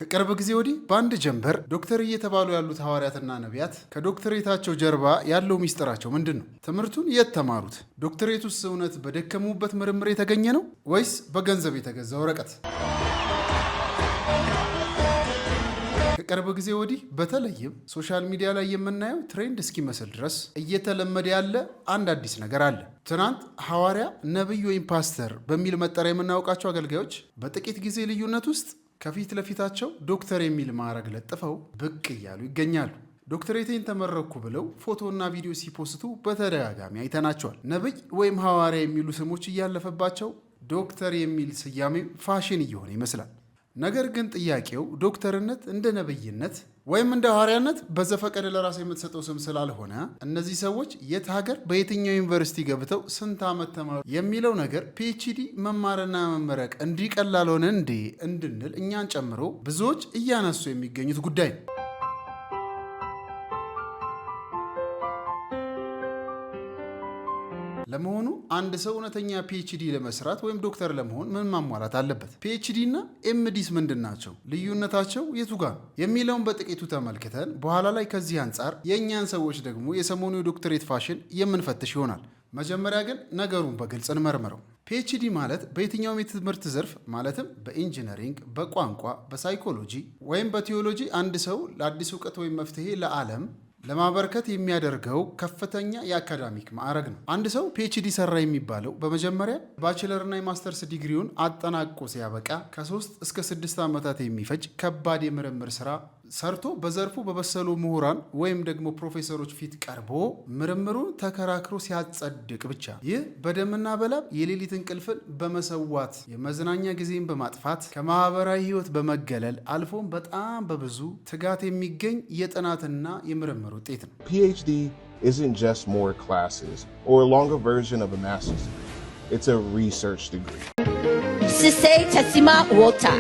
ከቅርብ ጊዜ ወዲህ በአንድ ጀንበር ዶክተር እየተባሉ ያሉት ሐዋርያትና ነቢያት ከዶክተሬታቸው ጀርባ ያለው ሚስጥራቸው ምንድን ነው? ትምህርቱን የት ተማሩት? ዶክተሬቱስ እውነት በደከሙበት ምርምር የተገኘ ነው ወይስ በገንዘብ የተገዛ ወረቀት? ከቅርብ ጊዜ ወዲህ በተለይም ሶሻል ሚዲያ ላይ የምናየው ትሬንድ እስኪመስል ድረስ እየተለመደ ያለ አንድ አዲስ ነገር አለ። ትናንት ሐዋርያ፣ ነቢይ ወይም ፓስተር በሚል መጠሪያ የምናውቃቸው አገልጋዮች በጥቂት ጊዜ ልዩነት ውስጥ ከፊት ለፊታቸው ዶክተር የሚል ማዕረግ ለጥፈው ብቅ እያሉ ይገኛሉ። ዶክተሬቴን ተመረኩ ብለው ፎቶና ቪዲዮ ሲፖስቱ በተደጋጋሚ አይተናቸዋል። ነቢይ ወይም ሐዋርያ የሚሉ ስሞች እያለፈባቸው ዶክተር የሚል ስያሜ ፋሽን እየሆነ ይመስላል። ነገር ግን ጥያቄው ዶክተርነት እንደ ነብይነት ወይም እንደ ሐዋርያነት በዘፈቀደ ለራስ የምትሰጠው ስም ስላልሆነ እነዚህ ሰዎች የት ሀገር በየትኛው ዩኒቨርሲቲ ገብተው ስንት ዓመት ተማሩ የሚለው ነገር ፒኤችዲ መማርና መመረቅ እንዲህ ቀላል ሆነ እንዴ እንድንል እኛን ጨምሮ ብዙዎች እያነሱ የሚገኙት ጉዳይ ነው። ለመሆኑ አንድ ሰው እውነተኛ ፒኤችዲ ለመስራት ወይም ዶክተር ለመሆን ምን ማሟላት አለበት? ፒኤችዲ እና ኤምዲስ ምንድን ናቸው? ልዩነታቸው የቱ ጋር ነው? የሚለውን በጥቂቱ ተመልክተን በኋላ ላይ ከዚህ አንጻር የእኛን ሰዎች ደግሞ የሰሞኑ የዶክተሬት ፋሽን የምንፈትሽ ይሆናል። መጀመሪያ ግን ነገሩን በግልጽ እንመርምረው። ፒኤችዲ ማለት በየትኛውም የትምህርት ዘርፍ ማለትም በኢንጂነሪንግ፣ በቋንቋ፣ በሳይኮሎጂ ወይም በቲዎሎጂ አንድ ሰው ለአዲስ እውቀት ወይም መፍትሄ ለዓለም ለማበርከት የሚያደርገው ከፍተኛ የአካዳሚክ ማዕረግ ነው። አንድ ሰው ፒኤችዲ ሰራ የሚባለው በመጀመሪያ ባችለርና የማስተርስ ዲግሪውን አጠናቆ ሲያበቃ ከ3 እስከ 6 ዓመታት የሚፈጅ ከባድ የምርምር ስራ ሰርቶ በዘርፉ በበሰሉ ምሁራን ወይም ደግሞ ፕሮፌሰሮች ፊት ቀርቦ ምርምሩን ተከራክሮ ሲያጸድቅ ብቻ። ይህ በደምና በላብ የሌሊት እንቅልፍን በመሰዋት የመዝናኛ ጊዜን በማጥፋት ከማህበራዊ ህይወት በመገለል አልፎም በጣም በብዙ ትጋት የሚገኝ የጥናትና የምርምር ውጤት ነው። PhD isn't just more classes or a longer version of a master's degree. It's a research degree. Sisei Tessima Wota.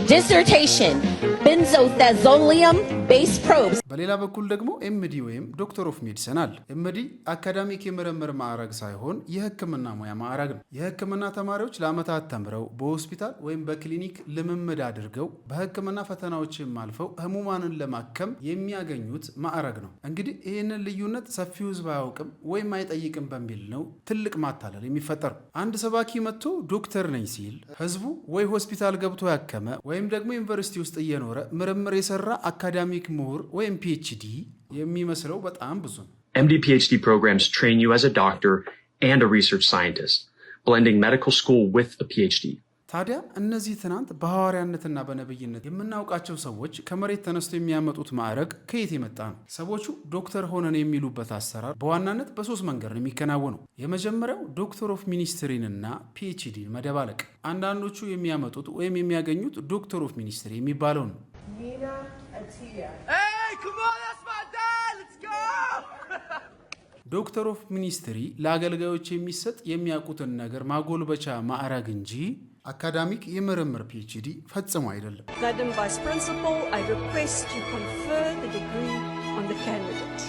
Dissertation Benzothiazolium based probes. በሌላ በኩል ደግሞ ኤምዲ ወይም ዶክተር ኦፍ ሜዲሲን አለ። ኤምዲ አካዳሚክ የምርምር ማዕረግ ሳይሆን የህክምና ሙያ ማዕረግ ነው። የህክምና ተማሪዎች ለዓመታት ተምረው በሆስፒታል ወይም በክሊኒክ ልምምድ አድርገው በህክምና ፈተናዎችም አልፈው ህሙማንን ለማከም የሚያገኙት ማዕረግ ነው። እንግዲህ ይህንን ልዩነት ሰፊው ህዝብ አያውቅም ወይም አይጠይቅም በሚል ነው ትልቅ ማታለል የሚፈጠረው። አንድ ሰባኪ መጥቶ ዶክተር ነኝ ሲል ህዝቡ ወይ ሆስፒታል ገብቶ ያከመ ወይም ደግሞ ዩኒቨርሲቲ ውስጥ እየኖረ ምርምር የሰራ አካዳሚክ ምሁር ወይም ፒኤችዲ የሚመስለው በጣም ብዙ ነው። MD PhD programs train you as a doctor and a research scientist, blending medical school with a PhD. ታዲያ እነዚህ ትናንት በሐዋርያነትና በነብይነት የምናውቃቸው ሰዎች ከመሬት ተነስቶ የሚያመጡት ማዕረግ ከየት የመጣ ነው? ሰዎቹ ዶክተር ሆነን የሚሉበት አሰራር በዋናነት በ3 መንገድ ነው የሚከናወነው። የመጀመሪያው ዶክተር ኦፍ ሚኒስትሪንና ፒኤችዲን መደባለቅ። አንዳንዶቹ የሚያመጡት ወይም የሚያገኙት ዶክተር ኦፍ ሚኒስትሪ የሚባለው ነው። ዶክተር ኦፍ ሚኒስትሪ ለአገልጋዮች የሚሰጥ የሚያውቁትን ነገር ማጎልበቻ ማዕረግ እንጂ አካዳሚክ የምርምር ፒኤችዲ ፈጽሞ አይደለም። Madam Vice Principal, I request you confer the degree on the candidate.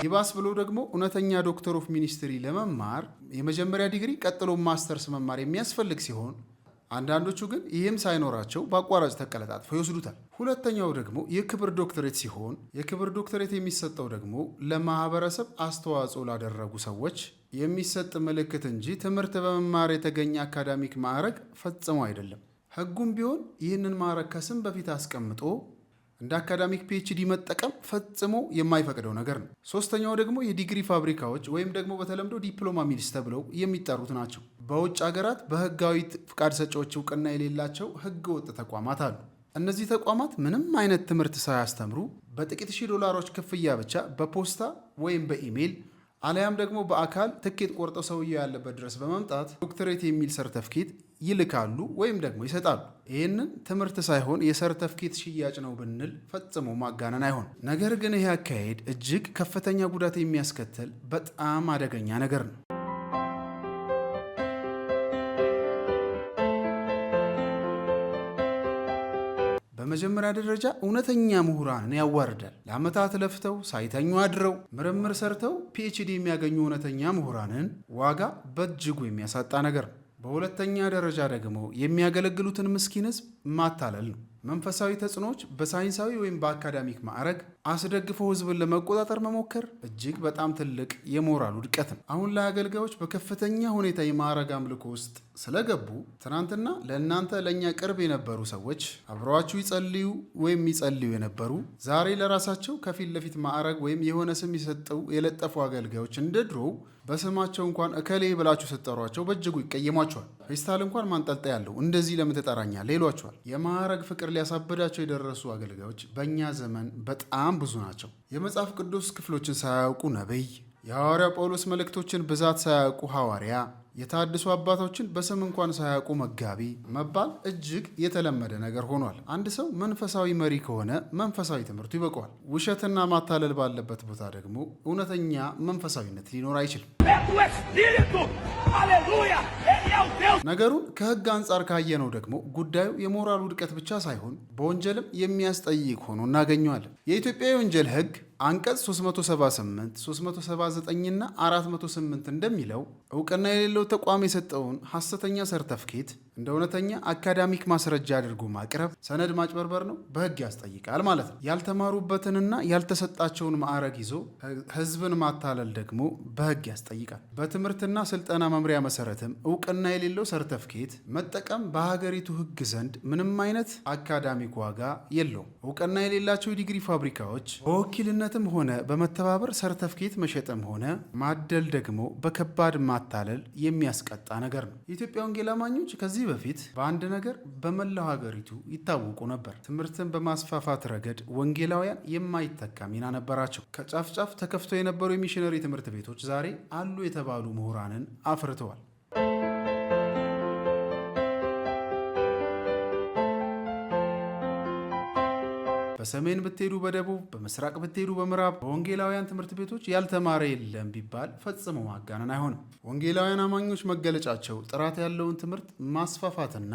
ይባስ ብሎ ደግሞ እውነተኛ ዶክተር ኦፍ ሚኒስትሪ ለመማር የመጀመሪያ ዲግሪ ቀጥሎ ማስተርስ መማር የሚያስፈልግ ሲሆን አንዳንዶቹ ግን ይህም ሳይኖራቸው በአቋራጭ ተቀለጣጥፈው ይወስዱታል። ሁለተኛው ደግሞ የክብር ዶክተሬት ሲሆን የክብር ዶክተሬት የሚሰጠው ደግሞ ለማህበረሰብ አስተዋጽኦ ላደረጉ ሰዎች የሚሰጥ ምልክት እንጂ ትምህርት በመማር የተገኘ አካዳሚክ ማዕረግ ፈጽሞ አይደለም። ሕጉም ቢሆን ይህንን ማዕረግ ከስም በፊት አስቀምጦ እንደ አካዳሚክ ፒኤችዲ መጠቀም ፈጽሞ የማይፈቅደው ነገር ነው። ሶስተኛው ደግሞ የዲግሪ ፋብሪካዎች ወይም ደግሞ በተለምዶ ዲፕሎማ ሚልስ ተብለው የሚጠሩት ናቸው። በውጭ ሀገራት በህጋዊ ፍቃድ ሰጪዎች እውቅና የሌላቸው ህገ ወጥ ተቋማት አሉ። እነዚህ ተቋማት ምንም አይነት ትምህርት ሳያስተምሩ በጥቂት $1000 ክፍያ ብቻ በፖስታ ወይም በኢሜይል አሊያም ደግሞ በአካል ትኬት ቆርጠው ሰውየው ያለበት ድረስ በመምጣት ዶክተሬት የሚል ሰርተፍኬት ይልካሉ ወይም ደግሞ ይሰጣሉ። ይህንን ትምህርት ሳይሆን የሰርተፍኬት ሽያጭ ነው ብንል ፈጽሞ ማጋነን አይሆን። ነገር ግን ይህ አካሄድ እጅግ ከፍተኛ ጉዳት የሚያስከትል በጣም አደገኛ ነገር ነው። በመጀመሪያ ደረጃ እውነተኛ ምሁራንን ያዋርዳል። ለዓመታት ለፍተው ሳይተኙ አድረው ምርምር ሰርተው ፒኤችዲ የሚያገኙ እውነተኛ ምሁራንን ዋጋ በእጅጉ የሚያሳጣ ነገር ነው። በሁለተኛ ደረጃ ደግሞ የሚያገለግሉትን ምስኪን ህዝብ ማታለል ነው። መንፈሳዊ ተጽዕኖዎች በሳይንሳዊ ወይም በአካዳሚክ ማዕረግ አስደግፈው ህዝብን ለመቆጣጠር መሞከር እጅግ በጣም ትልቅ የሞራል ውድቀት ነው። አሁን ላይ አገልጋዮች በከፍተኛ ሁኔታ የማዕረግ አምልኮ ውስጥ ስለገቡ ትናንትና ለእናንተ ለእኛ ቅርብ የነበሩ ሰዎች አብረዋችሁ ይጸልዩ ወይም ይጸልዩ የነበሩ ዛሬ ለራሳቸው ከፊት ለፊት ማዕረግ ወይም የሆነ ስም የሰጠው የለጠፉ አገልጋዮች እንደ ድሮው በስማቸው እንኳን እከሌ ብላችሁ ስትጠሯቸው በእጅጉ ይቀየሟቸዋል። ፌስታል እንኳን ማንጠልጠያ ያለው እንደዚህ ለምን ትጠራኛለህ ይሏቸዋል። የማዕረግ ፍቅር ሊያሳብዳቸው የደረሱ አገልጋዮች በእኛ ዘመን በጣም ብዙ ናቸው። የመጽሐፍ ቅዱስ ክፍሎችን ሳያውቁ ነቢይ፣ የሐዋርያ ጳውሎስ መልእክቶችን ብዛት ሳያውቁ ሐዋርያ፣ የታድሱ አባቶችን በስም እንኳን ሳያውቁ መጋቢ መባል እጅግ የተለመደ ነገር ሆኗል። አንድ ሰው መንፈሳዊ መሪ ከሆነ መንፈሳዊ ትምህርቱ ይበቃዋል። ውሸትና ማታለል ባለበት ቦታ ደግሞ እውነተኛ መንፈሳዊነት ሊኖር አይችልም። ነገሩን ከሕግ አንጻር ካየነው ደግሞ ጉዳዩ የሞራል ውድቀት ብቻ ሳይሆን በወንጀልም የሚያስጠይቅ ሆኖ እናገኘዋለን። የኢትዮጵያ የወንጀል ሕግ አንቀጽ 378፣ 379 እና 408 እንደሚለው እውቅና የሌለው ተቋም የሰጠውን ሐሰተኛ ሰርተፍኬት እንደ እውነተኛ አካዳሚክ ማስረጃ አድርጎ ማቅረብ ሰነድ ማጭበርበር ነው፣ በሕግ ያስጠይቃል ማለት ነው። ያልተማሩበትንና ያልተሰጣቸውን ማዕረግ ይዞ ሕዝብን ማታለል ደግሞ በሕግ ያስጠይቃል። በትምህርትና ስልጠና መምሪያ መሰረትም እውቅና የሌለው ሰርተፍኬት መጠቀም በሀገሪቱ ሕግ ዘንድ ምንም አይነት አካዳሚክ ዋጋ የለውም። እውቅና የሌላቸው የዲግሪ ፋብሪካዎች በወኪልነትም ሆነ በመተባበር ሰርተፍኬት መሸጥም ሆነ ማደል ደግሞ በከባድ ማታለል የሚያስቀጣ ነገር ነው። የኢትዮጵያ ወንጌል አማኞች ከዚህ በፊት በአንድ ነገር በመላው ሀገሪቱ ይታወቁ ነበር። ትምህርትን በማስፋፋት ረገድ ወንጌላውያን የማይተካ ሚና ነበራቸው። ከጫፍ ጫፍ ተከፍተው የነበሩ የሚሽነሪ ትምህርት ቤቶች ዛሬ አሉ የተባሉ ምሁራንን አፍርተዋል። በሰሜን ብትሄዱ በደቡብ፣ በምስራቅ ብትሄዱ በምዕራብ በወንጌላውያን ትምህርት ቤቶች ያልተማረ የለም ቢባል ፈጽሞ ማጋነን አይሆንም። ወንጌላውያን አማኞች መገለጫቸው ጥራት ያለውን ትምህርት ማስፋፋትና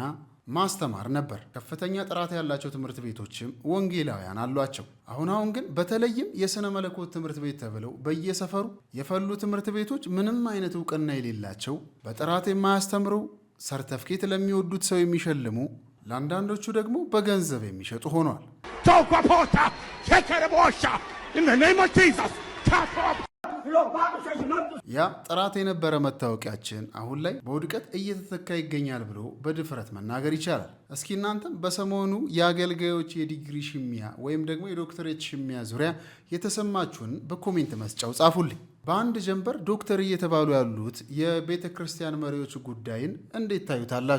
ማስተማር ነበር። ከፍተኛ ጥራት ያላቸው ትምህርት ቤቶችም ወንጌላውያን አሏቸው። አሁን ግን በተለይም የሥነ መለኮት ትምህርት ቤት ተብለው በየሰፈሩ የፈሉ ትምህርት ቤቶች ምንም አይነት እውቅና የሌላቸው፣ በጥራት የማያስተምሩ፣ ሰርተፍኬት ለሚወዱት ሰው የሚሸልሙ፣ ለአንዳንዶቹ ደግሞ በገንዘብ የሚሸጡ ሆነዋል። ያ ጥራት የነበረ መታወቂያችን አሁን ላይ በውድቀት እየተተካ ይገኛል ብሎ በድፍረት መናገር ይቻላል። እስኪ እናንተም በሰሞኑ የአገልጋዮች የዲግሪ ሽሚያ ወይም ደግሞ የዶክተሬት ሽሚያ ዙሪያ የተሰማችሁን በኮሜንት መስጫው ጻፉልኝ። በአንድ ጀንበር ዶክተር እየተባሉ ያሉት የቤተ ክርስቲያን መሪዎች ጉዳይን እንዴት ታዩታላችሁ?